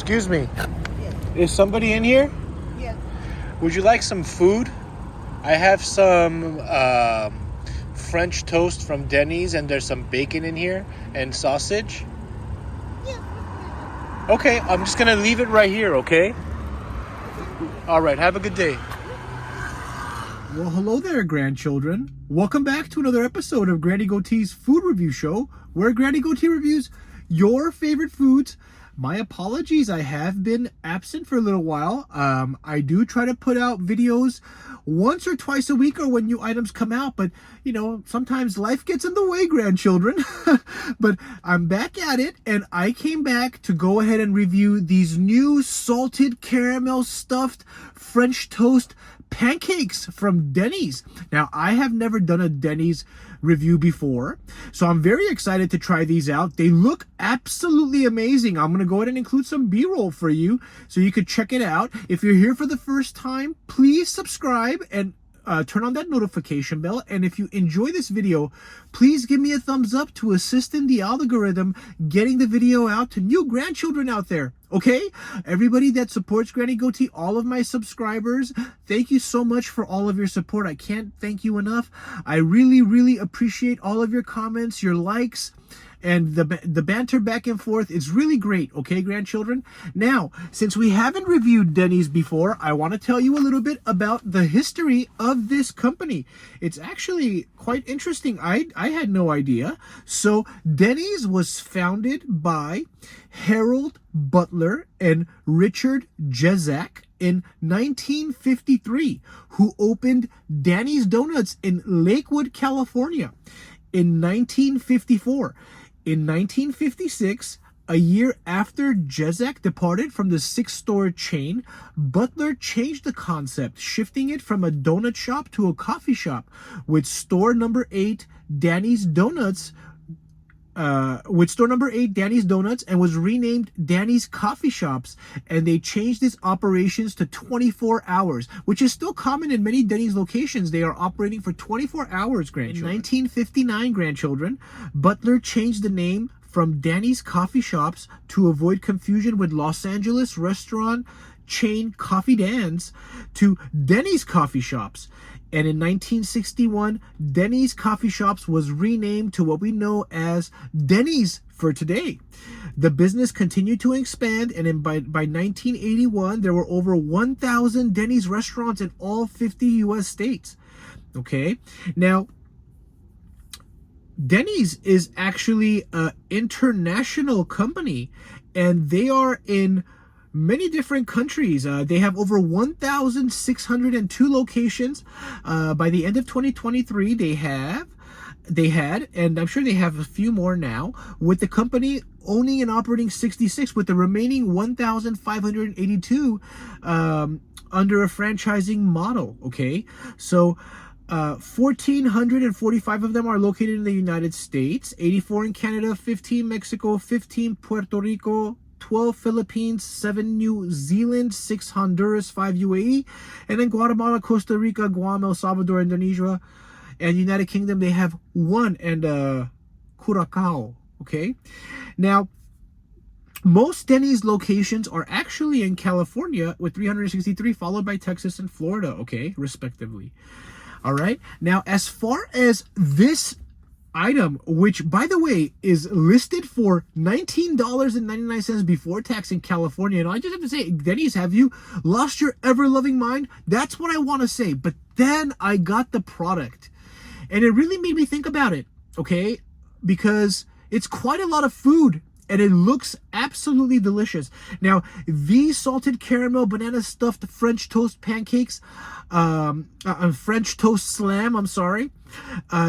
Excuse me. Yes. Is somebody in here? Yes. Would you like some food? I have some French toast from Denny's, and there's some bacon in here and sausage. Yes. Okay, I'm just gonna leave it right here, okay? All right, have a good day. Well, hello there, grandchildren. Welcome back to another episode of Granny Goatee's Food Review Show, where Granny Goatee reviews your favorite foods. My apologies, I have been absent for a little while. I do try to put out videos once or twice a week or when new items come out, but you know, sometimes life gets in the way, grandchildren. But I'm back at it, and I came back to go ahead and review these new salted caramel stuffed French toast pancakes from Denny's. Now, I have never done a Denny's review before, so I'm very excited to try these out. They look absolutely amazing. I'm going to go ahead and include some B-roll for you so you could check it out. If you're here for the first time, please subscribe and turn on that notification bell. And if you enjoy this video, please give me a thumbs up to assist in the algorithm getting the video out to new grandchildren out there. Okay, everybody that supports Granny Goatee, all of my subscribers, thank you so much for all of your support. I can't thank you enough. I really appreciate all of your comments, your likes, and the banter back and forth. It's really great, okay, grandchildren? Now, since we haven't reviewed Denny's before, I want to tell you a little bit about the history of this company. It's actually quite interesting. I had no idea. So, Denny's was founded by Harold Butler and Richard Jezak in 1953, who opened Danny's Donuts in Lakewood, California in 1954. In 1956, a year after Jezak departed from the 6-store chain, Butler changed the concept, shifting it from a donut shop to a coffee shop, with store number 8 Danny's Donuts, and was renamed Danny's Coffee Shops, and they changed its operations to 24 hours, which is still common in many Denny's locations. They are operating for 24 hours, grandchildren. In 1959, grandchildren, Butler changed the name from Danny's Coffee Shops to avoid confusion with Los Angeles restaurant chain Coffee Dan's to Denny's Coffee Shops. And in 1961, Denny's Coffee Shops was renamed to what we know as Denny's for today. The business continued to expand, and by 1981, there were over 1,000 Denny's restaurants in all 50 U.S. states. Okay, now, Denny's is actually an international company, and they are in many different countries. They have over 1,602 locations. By the end of 2023, they had, and I'm sure they have a few more now, with the company owning and operating 66, with the remaining 1,582 under a franchising model. Okay, so 1,445 of them are located in the United States, 84 in Canada, 15 Mexico, 15 Puerto Rico, 12 Philippines, 7 New Zealand, 6 Honduras, 5 UAE, and then Guatemala, Costa Rica, Guam, El Salvador, Indonesia, and United Kingdom, they have 1, and Curacao. Okay, now, most Denny's locations are actually in California with 363, followed by Texas and Florida, okay, respectively. All right, now, as far as this item, which by the way is listed for $19.99 before tax in California, and I just have to say, Denny's, have you lost your ever-loving mind? That's what I want to say. But then I got the product, and it really made me think about it, okay, because it's quite a lot of food, and it looks absolutely delicious. Now, these salted caramel banana stuffed French toast pancakes, French toast slam, I'm sorry.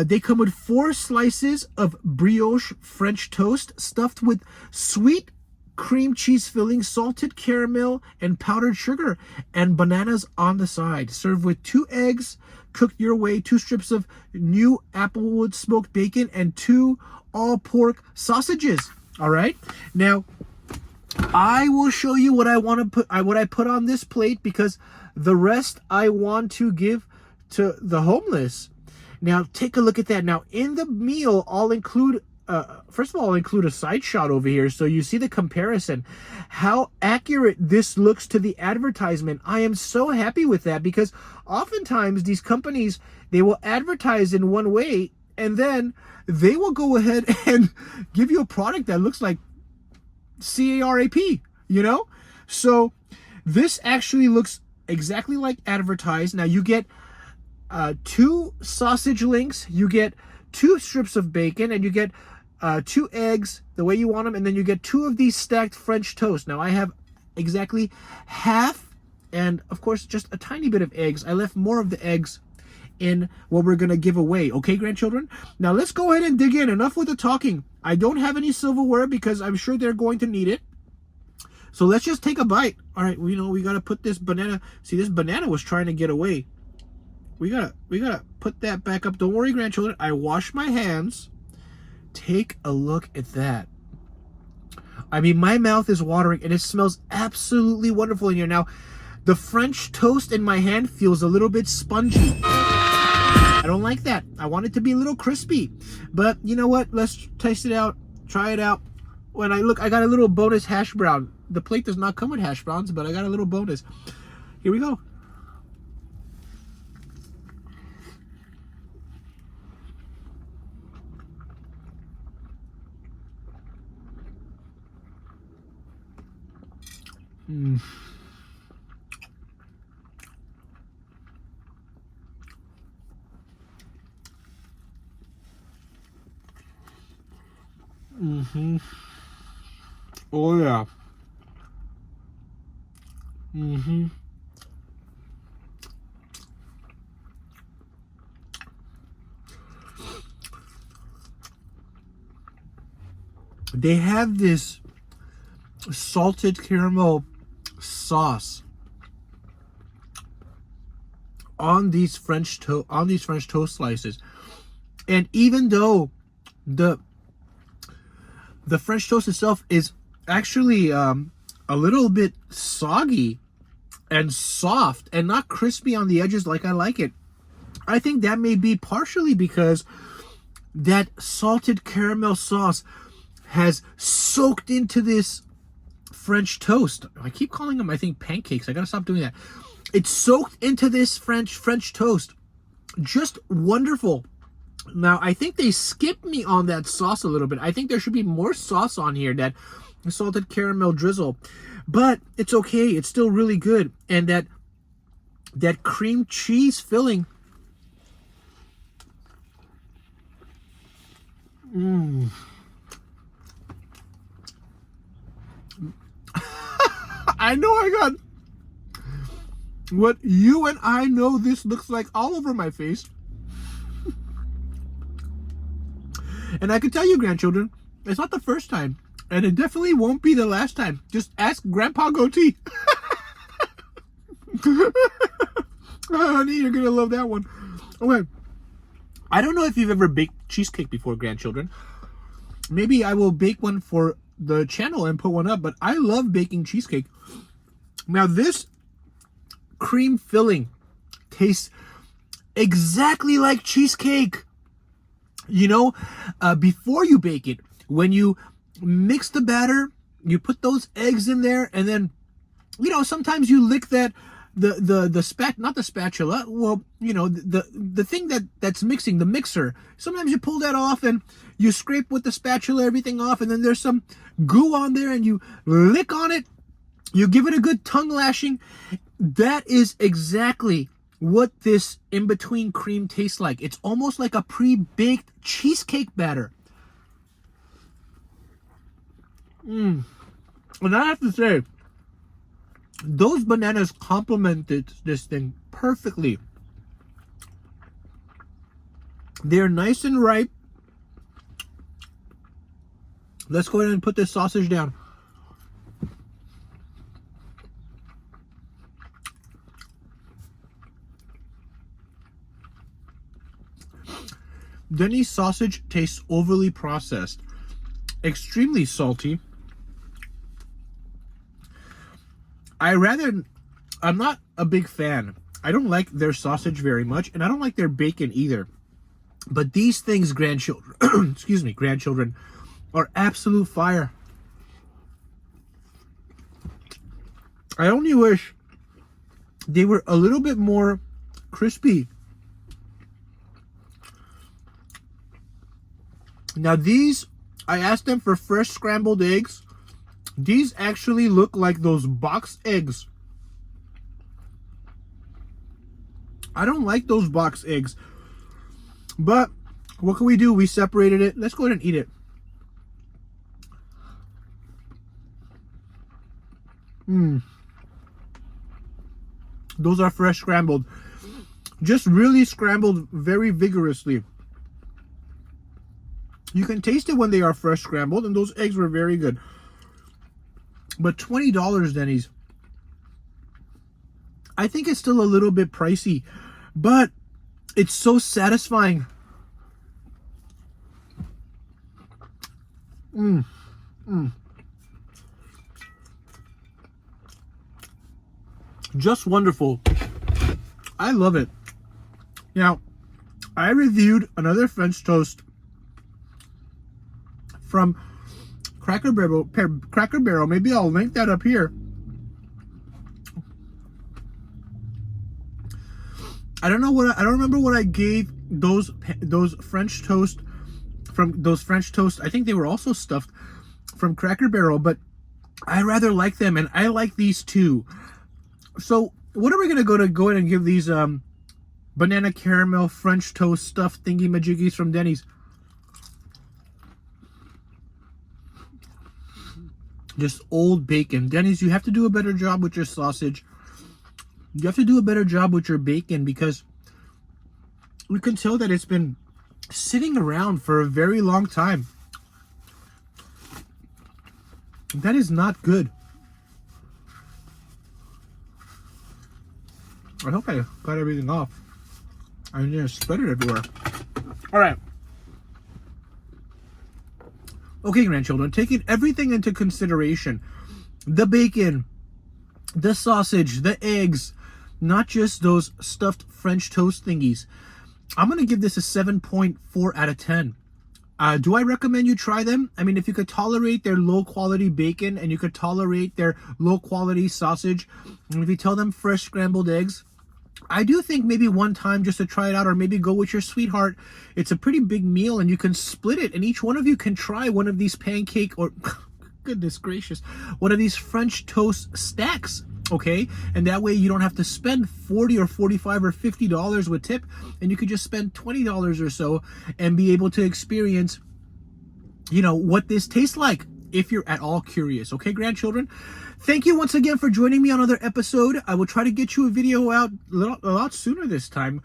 They come with 4 slices of brioche French toast stuffed with sweet cream cheese filling, salted caramel, and powdered sugar, and bananas on the side. Served with 2 eggs cooked your way, 2 strips of new applewood smoked bacon, and 2 all-pork sausages. All right. Now, I will show you what I want to put on this plate, because the rest I want to give to the homeless. Now, take a look at that. Now, in the meal, I'll include first of all, I'll include a side shot over here so you see the comparison. How accurate this looks to the advertisement. I am so happy with that because oftentimes these companies, they will advertise in one way and then they will go ahead and give you a product that looks like CARAP, you know? So this actually looks exactly like advertised. Now you get 2 sausage links, you get 2 strips of bacon, and you get 2 eggs the way you want them, and then you get 2 of these stacked French toast. Now I have exactly half, and of course just a tiny bit of eggs. I left more of the eggs in what we're gonna give away. Okay, grandchildren? Now let's go ahead and dig in. Enough with the talking. I don't have any silverware because I'm sure they're going to need it. So let's just take a bite. All right, we gotta put this banana. See, this banana was trying to get away. We gotta put that back up. Don't worry, grandchildren. I wash my hands. Take a look at that. I mean, my mouth is watering and it smells absolutely wonderful in here. Now, the French toast in my hand feels a little bit spongy. I don't like that. I want it to be a little crispy. But you know what? Let's taste it out. Try it out. When I look, I got a little bonus hash brown. The plate does not come with hash browns, but I got a little bonus. Here we go. Mm. Mm-hmm. Oh yeah. Mm-hmm. They have this salted caramel sauce on these French toast slices, and even though the French toast itself is actually a little bit soggy and soft and not crispy on the edges like I like it, I think that may be partially because that salted caramel sauce has soaked into this French toast. I keep calling them, I think, pancakes. I gotta stop doing that. It's soaked into this French toast. Just wonderful. Now, I think they skipped me on that sauce a little bit. I think there should be more sauce on here, that salted caramel drizzle. But it's okay. It's still really good. And that cream cheese filling. Mmm. I know I got what you and I know this looks like all over my face. And I can tell you, grandchildren, it's not the first time. And it definitely won't be the last time. Just ask Grandpa Goatee. Oh, honey, you're going to love that one. Okay. I don't know if you've ever baked cheesecake before, grandchildren. Maybe I will bake one for the channel and put one up, but I love baking cheesecake. Now, this cream filling tastes exactly like cheesecake. You know, before you bake it, when you mix the batter, you put those eggs in there, and then, sometimes you lick that not the spatula, well, the thing that's mixing, the mixer. Sometimes you pull that off and you scrape with the spatula everything off, and then there's some goo on there, and you lick on it. You give it a good tongue lashing. That is exactly what this in-between cream tastes like. It's almost like a pre-baked cheesecake batter. And I have to say, those bananas complemented this thing perfectly. They're nice and ripe. Let's go ahead and put this sausage down. Denny's sausage tastes overly processed, extremely salty. I'm not a big fan. I don't like their sausage very much, and I don't like their bacon either. But these things, grandchildren, excuse me, grandchildren, are absolute fire. I only wish they were a little bit more crispy. Now these, I asked them for fresh scrambled eggs. These actually look like those box eggs. I don't like those box eggs. But what can we do? We separated it. Let's go ahead and eat it. Those are fresh scrambled. Just really scrambled very vigorously. You can taste it when they are fresh scrambled, and those eggs were very good. But $20, Denny's. I think it's still a little bit pricey, but it's so satisfying. Just wonderful. I love it. Now, I reviewed another French toast from Cracker Barrel. Maybe I'll link that up here. I don't remember what I gave those French toast from those French toast. I think they were also stuffed from Cracker Barrel, but I rather like them, and I like these too. So what are we gonna go ahead and give these banana caramel French toast stuffed thingy majiggies from Denny's? Just old bacon. Denny's, you have to do a better job with your sausage. You have to do a better job with your bacon, because we can tell that it's been sitting around for a very long time. That is not good. I hope I got everything off. I didn't spread it everywhere. All right. Okay, grandchildren, taking everything into consideration, the bacon, the sausage, the eggs, not just those stuffed French toast thingies, I'm going to give this a 7.4 out of 10. Do I recommend you try them? I mean, if you could tolerate their low quality bacon and you could tolerate their low quality sausage, and if you tell them fresh scrambled eggs, I do think maybe one time just to try it out, or maybe go with your sweetheart. It's a pretty big meal and you can split it, and each one of you can try one of these pancake, or goodness gracious, one of these French toast stacks. Okay, and that way you don't have to spend $40 or $45 or $50 with tip, and you could just spend $20 or so and be able to experience, you know, what this tastes like, if you're at all curious. Okay, grandchildren, thank you once again for joining me on another episode. I will try to get you a video out a lot sooner this time.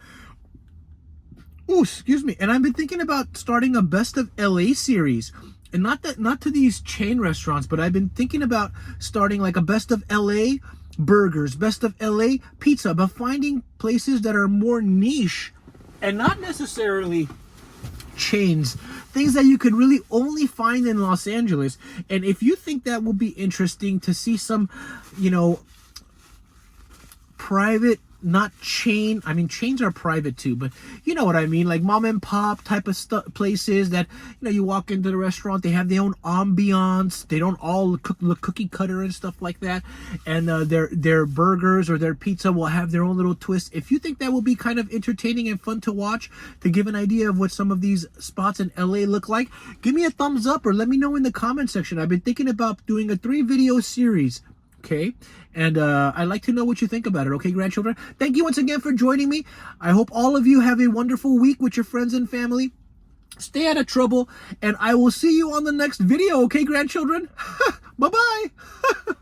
Oh, excuse me. And I've been thinking about starting a Best of LA series. And not to these chain restaurants, but I've been thinking about starting like a Best of LA burgers, Best of LA pizza, but finding places that are more niche and not necessarily chains, things that you could really only find in Los Angeles. And if you think that will be interesting to see some, you know, private, not chain, I mean chains are private too, but you know what I mean, like mom and pop type of places that, you know, you walk into the restaurant, they have their own ambiance, they don't all look cookie cutter and stuff like that, and their burgers or their pizza will have their own little twist. If you think that will be kind of entertaining and fun to watch, to give an idea of what some of these spots in LA look like, give me a thumbs up or let me know in the comment section. I've been thinking about doing a 3-video series. Okay, and I'd like to know what you think about it. Okay, grandchildren, thank you once again for joining me. I hope all of you have a wonderful week with your friends and family. Stay out of trouble, and I will see you on the next video. Okay, grandchildren, bye bye.